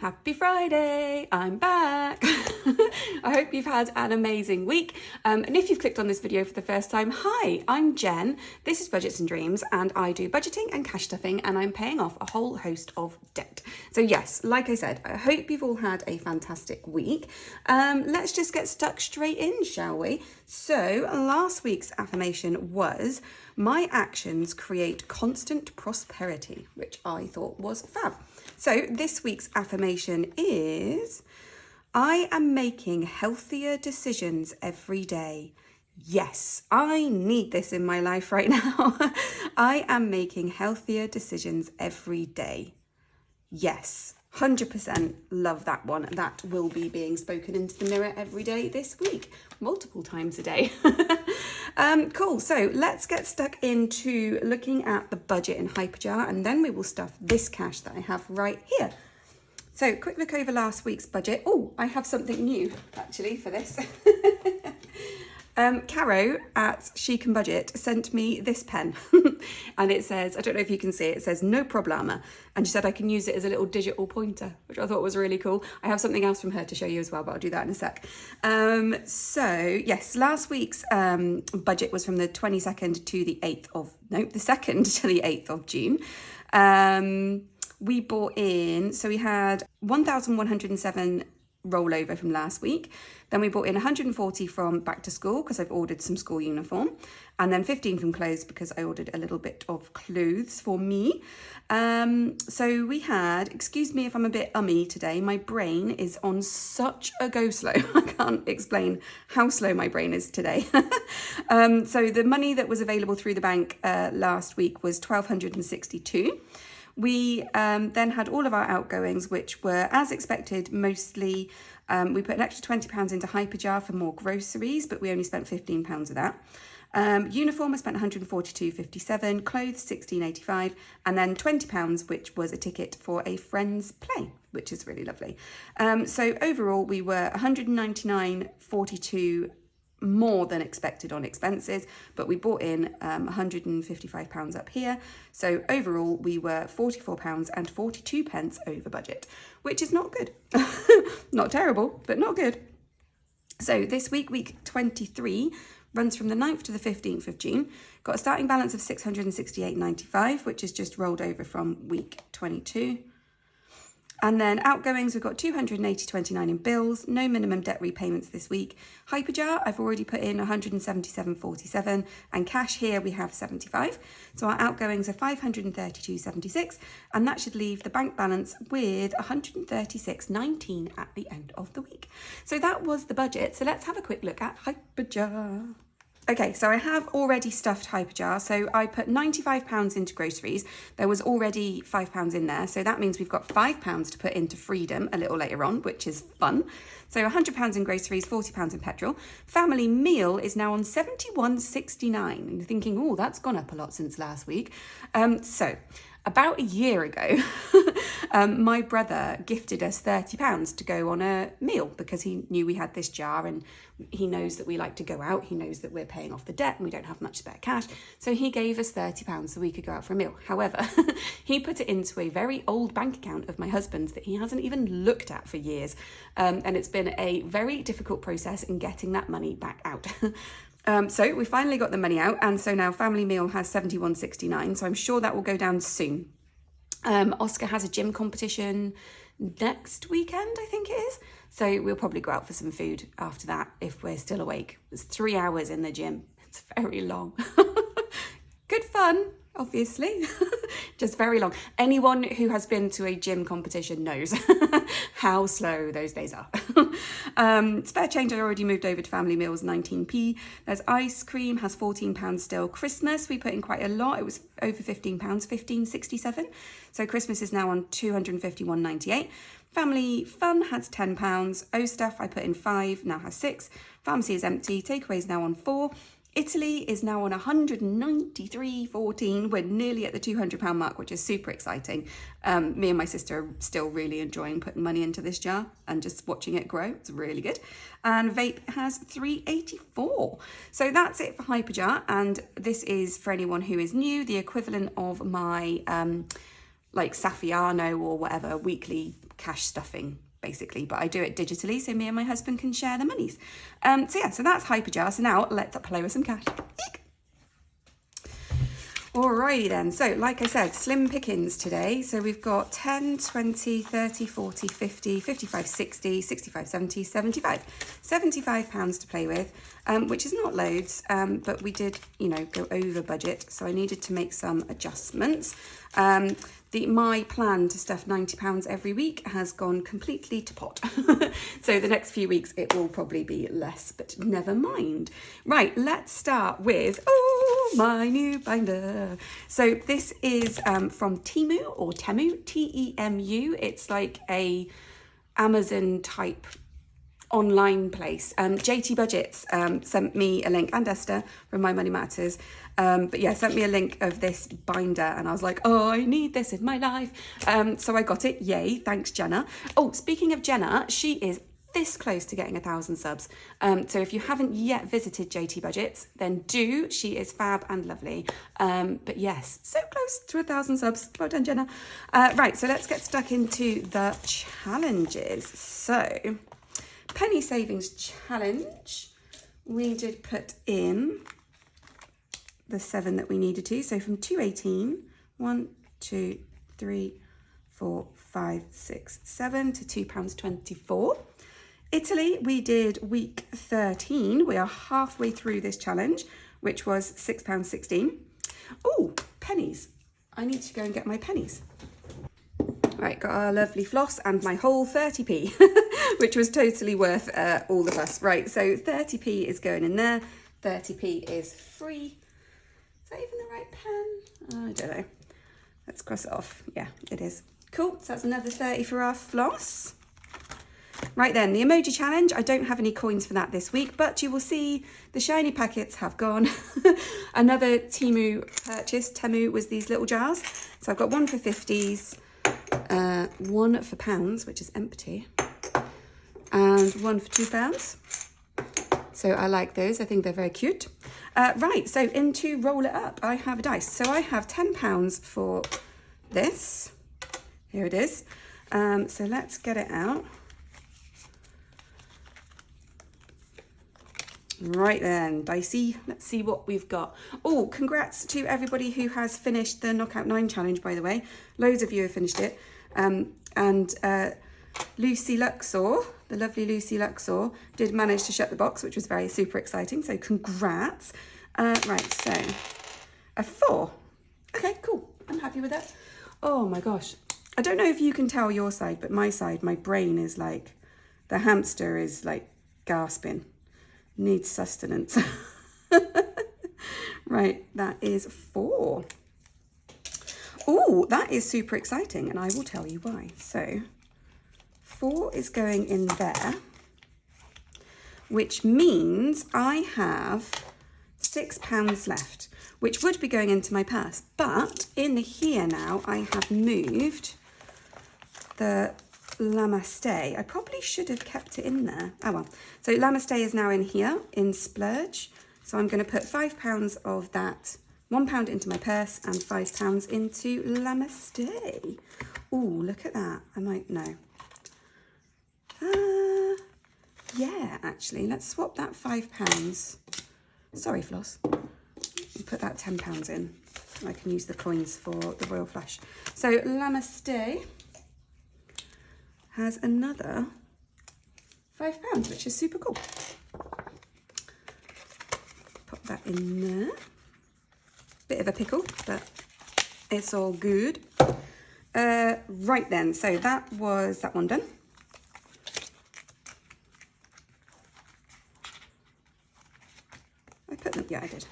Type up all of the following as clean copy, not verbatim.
Happy Friday, I'm back. I hope you've had an amazing week. And if you've clicked on this video for the first time, hi, I'm Jen. This is Budgets and Dreams and I do budgeting and cash stuffing and I'm paying off a whole host of debt. So yes, like I said, I hope you've all had a fantastic week. Let's just get stuck straight in, shall we? So last week's affirmation was, my actions create constant prosperity, which I thought was fab. So this week's affirmation is, I am making healthier decisions every day. Yes, I need this in my life right now. I am making healthier decisions every day. Yes, 100% love that one. That will be being spoken into the mirror every day this week, multiple times a day. Cool, so let's get stuck into looking at the budget in Hyperjar and then we will stuff this cash that I have right here. So quick look over last week's budget. Oh, I have something new actually for this. Caro at She Can Budget sent me this pen and it says, I don't know if you can see it, it says no problema, and she said I can use it as a little digital pointer, which I thought was really cool. I have something else from her to show you as well, but I'll do that in a sec. So yes, last week's budget was from the 22nd to the 8th of, no, the 2nd to the 8th of June. We bought in, so we had 1,107 rollover from last week. Then we bought in 140 from back to school because I've ordered some school uniform, and then 15 from clothes because I ordered a little bit of clothes for me. So we had, excuse me if I'm a bit ummy today, my brain is on such a go slow. I can't explain how slow my brain is today. So the money that was available through the bank last week was 1,262. We then had all of our outgoings, which were, as expected, mostly, we put an extra £20 into Hyperjar for more groceries, but we only spent £15 of that. Uniform, I spent 142.57, clothes 16.85, and then £20, which was a ticket for a friend's play, which is really lovely. So overall, we were 199.42 more than expected on expenses, but we bought in £155 up here. So overall, we were £44.42 over budget, which is not good. Not terrible, but not good. So this week, week 23, runs from the 9th to the 15th of June. Got a starting balance of 668.95, which is just rolled over from week 22. And then outgoings, we've got 280.29 in bills, no minimum debt repayments this week. Hyperjar, I've already put in 177.47, and cash here we have 75. So our outgoings are 532.76, and that should leave the bank balance with 136.19 at the end of the week. So that was the budget. So let's have a quick look at Hyperjar. Okay, so I have already stuffed Hyperjar. So I put £95 into groceries. There was already £5 in there. So that means we've got £5 to put into freedom a little later on, which is fun. So £100 in groceries, £40 in petrol. Family meal is now on £71.69. And you're thinking, oh, that's gone up a lot since last week. So about a year ago, my brother gifted us £30 to go on a meal because he knew we had this jar and he knows that we like to go out. He knows that we're paying off the debt and we don't have much spare cash. So he gave us £30 so we could go out for a meal. However, he put it into a very old bank account of my husband's that he hasn't even looked at for years. And it's been a very difficult process in getting that money back out. So we finally got the money out, and so now family meal has 71.69, so I'm sure that will go down soon. Oscar has a gym competition next weekend, I think it is, so we'll probably go out for some food after that if we're still awake. It's 3 hours in the gym. It's very long. Good fun, obviously. Just very long. Anyone who has been to a gym competition knows how slow those days are. Spare change, I already moved over to family meals, 19p. There's ice cream, has £14 still. Christmas, we put in quite a lot. It was over £15, 15.67. So Christmas is now on 251.98. Family fun has £10. O stuff, I put in 5, now has 6. Pharmacy is empty. Takeaway is now on 4. Italy is now on 193.14. We're nearly at the £200 mark, which is super exciting. Me and my sister are still really enjoying putting money into this jar and just watching it grow. It's really good. And vape has 384. So that's it for Hyperjar. And this is, for anyone who is new, the equivalent of my like Saffiano or whatever weekly cash stuffing, basically, but I do it digitally so me and my husband can share the monies. So yeah, so that's Hyperjar. So now let's play with some cash. Eek. Alrighty then, so like I said, slim pickings today. So we've got 10, 20, 30, 40, 50, 55, 60, 65, 70, 75. £75 to play with, which is not loads, but we did, you know, go over budget. So I needed to make some adjustments. My plan to stuff £90 every week has gone completely to pot. So the next few weeks it will probably be less, but never mind. Right, let's start with, my new binder. So this is from Temu or Temu, T-E-M-U. It's like a Amazon type online place. JT Budgets sent me a link, and Esther from My Money Matters. But yeah, sent me a link of this binder and I was like, oh, I need this in my life. So I got it. Yay. Thanks, Jenna. Oh, speaking of Jenna, she is this close to getting 1,000 subs. So if you haven't yet visited JT Budgets, then do. She is fab and lovely. But yes, so close to 1,000 subs. Well done, Jenna. Right, so let's get stuck into the challenges. So, penny savings challenge. We did put in the 7 that we needed to. So from 218, 1, 2, 3, 4, 5, 6, 7 to £2.24. Italy, we did week 13. We are halfway through this challenge, which was £6.16. Oh, pennies. I need to go and get my pennies. Right, got our lovely floss and my whole 30p, which was totally worth all of us. Right, so 30p is going in there. 30p is free. Is that even the right pen? I don't know. Let's cross it off. Yeah, it is. Cool, so that's another 30 for our floss. Right then, the emoji challenge. I don't have any coins for that this week, but you will see the shiny packets have gone. Another Temu purchase. Temu was these little jars. So I've got one for 50s, one for pounds, which is empty, and one for £2. So I like those. I think they're very cute. Right, so into roll it up, I have a dice. So I have £10 for this. Here it is. So let's get it out. Right then, dicey. Let's see what we've got. Oh, congrats to everybody who has finished the Knockout 9 challenge, by the way. Loads of you have finished it. And Lucy Luxor, the lovely Lucy Luxor, did manage to shut the box, which was very super exciting. So congrats. Right, so a 4. Okay, cool. I'm happy with that. Oh my gosh. I don't know if you can tell your side, but my side, my brain is like, the hamster is like gasping. Needs sustenance. Right, that is 4. Oh, that is super exciting, and I will tell you why. So 4 is going in there, which means I have £6 left, which would be going into my purse. But in here now, I have moved the Llama Stay. I probably should have kept it in there. Oh well. So Llama Stay is now in here in Splurge. So I'm going to put £5 of that, £1 into my purse and £5 into Llama Stay. Oh, look at that. I might know. Yeah, actually, let's swap that £5. Sorry, Floss. Put that £10 in. I can use the coins for the Royal Flush. So Llama Stay has another £5, which is super cool. Pop that in there. Bit of a pickle, but it's all good. Right then, so that was that one done. I put them, yeah, I did.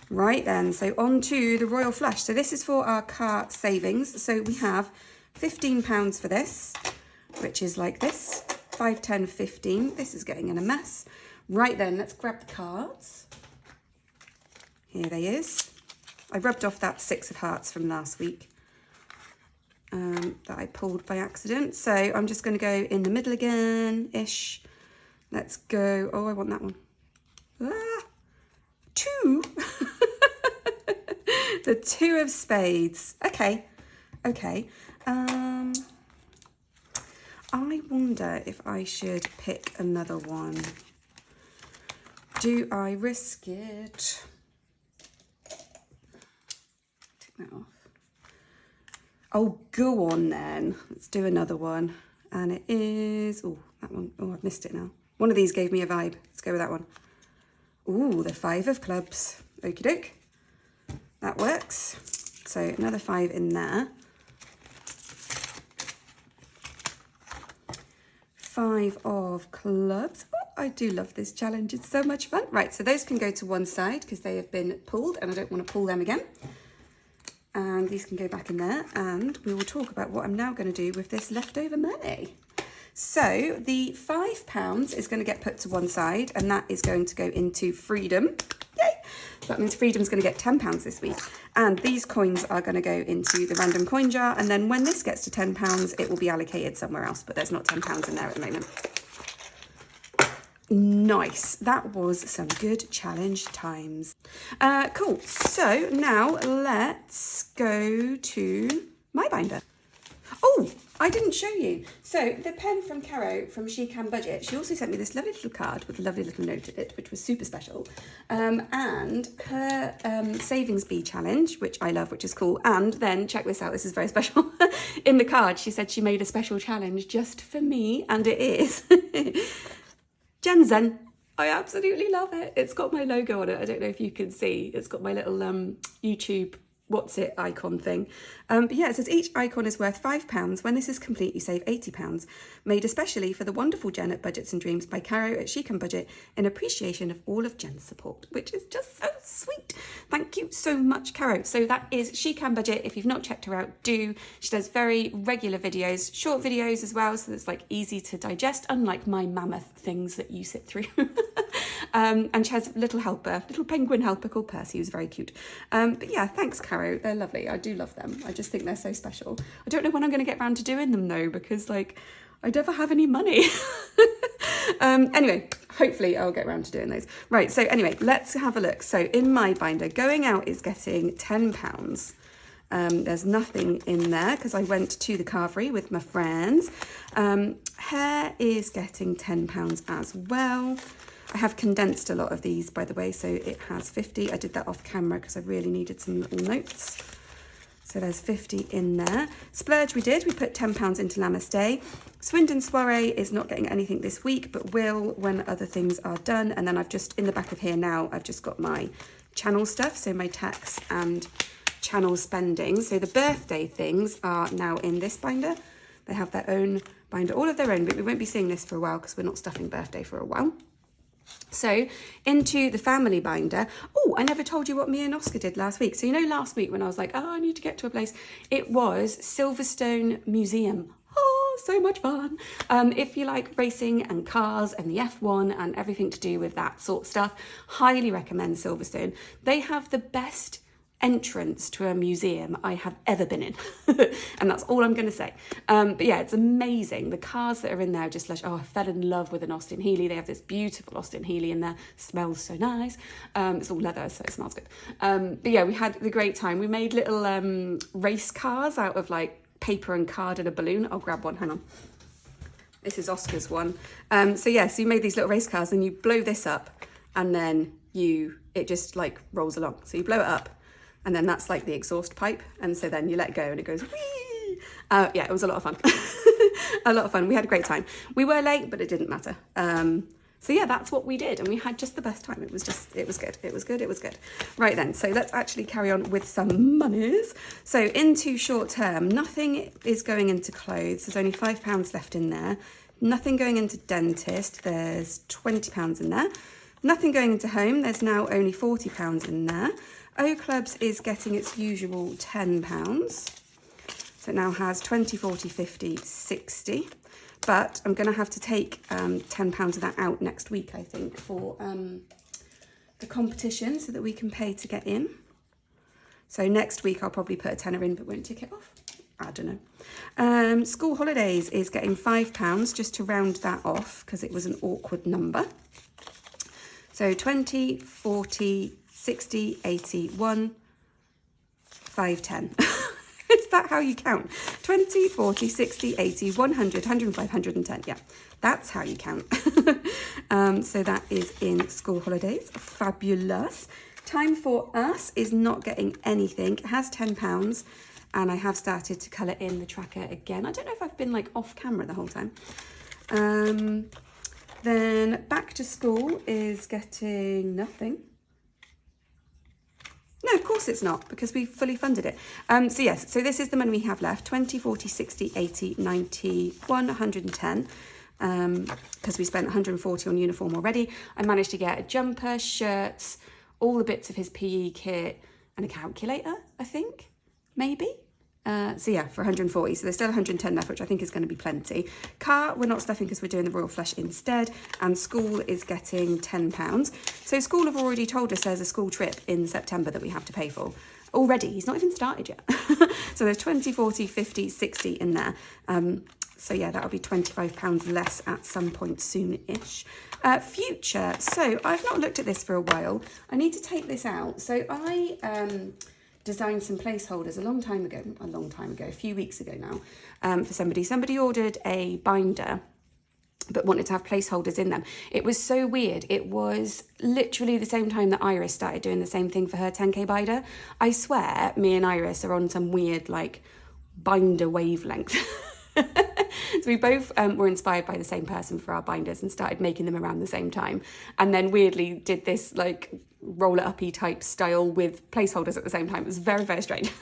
Right then, so on to the Royal Flush. So this is for our car savings. So we have £15 for this, which is like this. 5, 10, 15. This is getting in a mess. Right then, let's grab the cards. Here they is. I rubbed off that 6 of hearts from last week that I pulled by accident. So I'm just going to go in the middle again-ish. Let's go. Oh, I want that one. 2. The 2 of spades. Okay. Okay. wonder if I should pick another one. Do I risk it? Take that off. Oh, go on then. Let's do another one. And it is, oh, that one. Oh, I've missed it now. One of these gave me a vibe. Let's go with that one. Ooh, the 5 of clubs. Okie doke. That works. So another 5 in there. 5 of clubs. Oh, I do love this challenge. It's so much fun. Right, so those can go to one side because they have been pulled and I don't want to pull them again. And these can go back in there, and we will talk about what I'm now going to do with this leftover money. So the £5 is going to get put to one side, and that is going to go into freedom. Yay! So that means freedom's going to get £10 this week. And these coins are going to go into the random coin jar, and then when this gets to £10, it will be allocated somewhere else, but there's not £10 in there at the moment. Nice. That was some good challenge times. Cool. So now let's go to my binder. Oh, I didn't show you. So the pen from Caro from She Can Budget, she also sent me this lovely little card with a lovely little note in it, which was super special. And her savings bee challenge, which I love, which is cool. And then check this out, this is very special. In the card, she said she made a special challenge just for me, and it is Zen. I absolutely love it. It's got my logo on it. I don't know if you can see. It's got my little YouTube what's it icon thing. But yeah, it says each icon is worth £5. When this is complete, you save £80. Made especially for the wonderful Jen at Budgets and Dreams by Caro at She Can Budget in appreciation of all of Jen's support, which is just so sweet. Thank you so much, Caro. So that is She Can Budget. If you've not checked her out, do. She does very regular videos, short videos as well, so it's like easy to digest, unlike my mammoth things that you sit through. And she has a little helper, little penguin helper called Percy, who's very cute. But yeah, thanks, Caro. They're lovely. I do love them. I just think they're so special. I don't know when I'm going to get around to doing them though, because like I never have any money. Anyway, hopefully I'll get around to doing those. Right, so anyway, let's have a look. So in my binder, going out is getting £10. There's nothing in there because I went to the carvery with my friends. Hare is getting £10 as well. I have condensed a lot of these, by the way, so it has 50. I did that off camera because I really needed some little notes. So there's 50 in there. Splurge we did. We put £10 into Llama Day. Swindon Soiree is not getting anything this week, but will when other things are done. And then I've just, in the back of here now, I've just got my channel stuff, so my tax and channel spending. So the birthday things are now in this binder. They have their own binder, all of their own, but we won't be seeing this for a while because we're not stuffing birthday for a while. So into the family binder. Oh, I never told you what me and Oscar did last week. So you know last week when I was like, oh, I need to get to a place. It was Silverstone Museum. Oh, so much fun. If you like racing and cars and the F1 and everything to do with that sort of stuff, highly recommend Silverstone. They have the best entrance to a museum I have ever been in. And that's all I'm going to say. But yeah, it's amazing. The cars that are in there are just like, oh, I fell in love with an Austin Healey. They have this beautiful Austin Healey in there. Smells so nice. It's all leather, so it smells good. But yeah, we had the great time. We made little race cars out of like paper and card and a balloon. I'll grab one, hang on. This is Oscar's one. So yeah, so you made these little race cars and you blow this up and then it just like rolls along. So you blow it up, and then that's like the exhaust pipe. And so then you let go and it goes, whee! Yeah, it was a lot of fun. A lot of fun. We had a great time. We were late, but it didn't matter. So yeah, that's what we did. And we had just the best time. It was good. It was good. Right then, so let's actually carry on with some monies. So into short term, nothing is going into clothes. There's only £5 left in there. Nothing going into dentist. There's £20 in there. Nothing going into home. There's now only £40 in there. O Clubs is getting its usual £10. So it now has 20, 40, 50, 60. But I'm going to have to take £10 of that out next week, I think, for the competition so that we can pay to get in. So next week I'll probably put a tenner in but won't tick it off. I don't know. School Holidays is getting £5 just to round that off because it was an awkward number. So 20, 40, 60, 80, 1, 5, 10. Is that how you count? 20, 40, 60, 80, 100, 105, 110. Yeah, that's how you count. So that is in school holidays. Fabulous. Time for us is not getting anything. It has £10 and I have started to colour in the tracker again. I don't know if I've been like off camera the whole time. Then back to school is getting nothing. No, of course it's not, because we fully funded it. So yes, so this is the money we have left, 20, 40, 60, 80, 90, 110, because we spent 140 on uniform already. I managed to get a jumper, shirts, all the bits of his PE kit, and a calculator, I think, maybe. So yeah, for 140, so there's still 110 left, which I think is going to be plenty. Car, we're not stuffing because we're doing the Royal Flush instead, and school is getting £10. So school have already told us there's a school trip in September that we have to pay for. Already, he's not even started yet. So there's 20, 40, 50, 60 in there. So yeah, that'll be £25 less at some point soon-ish. Future, so I've not looked at this for a while. I need to take this out. So I designed some placeholders a few weeks ago now, for somebody. Somebody ordered a binder but wanted to have placeholders in them. It was so weird. It was literally the same time that Iris started doing the same thing for her 10k binder. I swear me and Iris are on some weird like binder wavelength. So we both were inspired by the same person for our binders and started making them around the same time, and then weirdly did this like roller uppy type style with placeholders at the same time. It was very, very strange.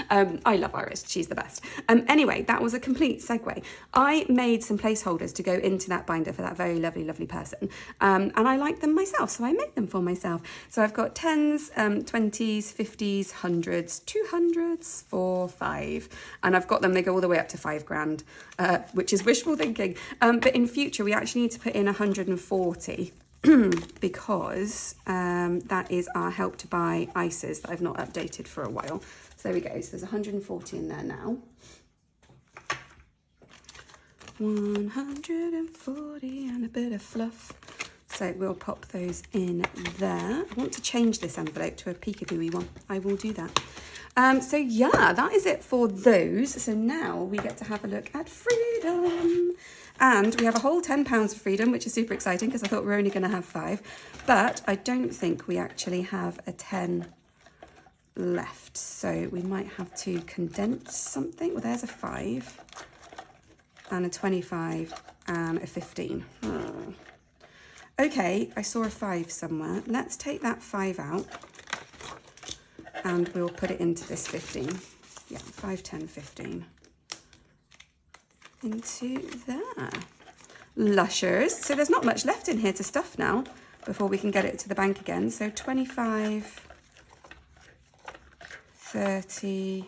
I love Iris, she's the best. Anyway, that was a complete segue. I made some placeholders to go into that binder for that very lovely, lovely person, and I like them myself, so I made them for myself. So I've got 10s, 20s, 50s, 100s, 200s, 4, 5, and I've got them, they go all the way up to £5,000, which is wishful thinking, but in future we actually need to put in 140 because that is our help to buy ISAs that I've not updated for a while. So there we go, so there's 140 in there now. 140 and a bit of fluff. So we'll pop those in there. I want to change this envelope to a peekaboo-y one. I will do that. So yeah, that is it for those. So now we get to have a look at freedom. And we have a whole £10 of freedom, which is super exciting because I thought we were only going to have 5. But I don't think we actually have a 10 left. So we might have to condense something. Well, there's a 5 and a 25 and a 15. Oh. Okay, I saw a 5 somewhere. Let's take that 5 out and we'll put it into this 15. Yeah, 5, 10, 15. Into there. Lushers. So there's not much left in here to stuff now before we can get it to the bank again. So 25, 30,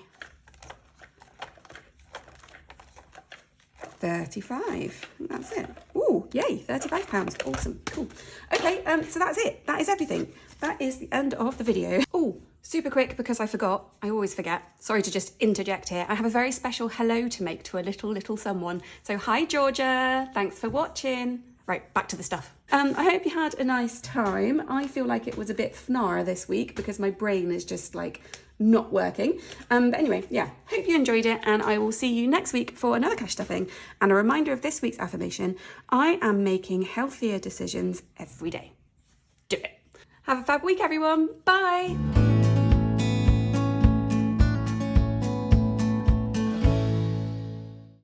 35. That's it. Ooh, yay, £35. Awesome, cool. Okay, so that's it. That is everything. That is the end of the video. Oh, super quick because I forgot. I always forget. Sorry to just interject here. I have a very special hello to make to a little someone. So hi, Georgia. Thanks for watching. Right, back to the stuff. I hope you had a nice time. I feel like it was a bit fnar this week because my brain is just like not working. But anyway, yeah, hope you enjoyed it and I will see you next week for another cash stuffing. And a reminder of this week's affirmation, I am making healthier decisions every day. Do it. Have a fab week, everyone. Bye.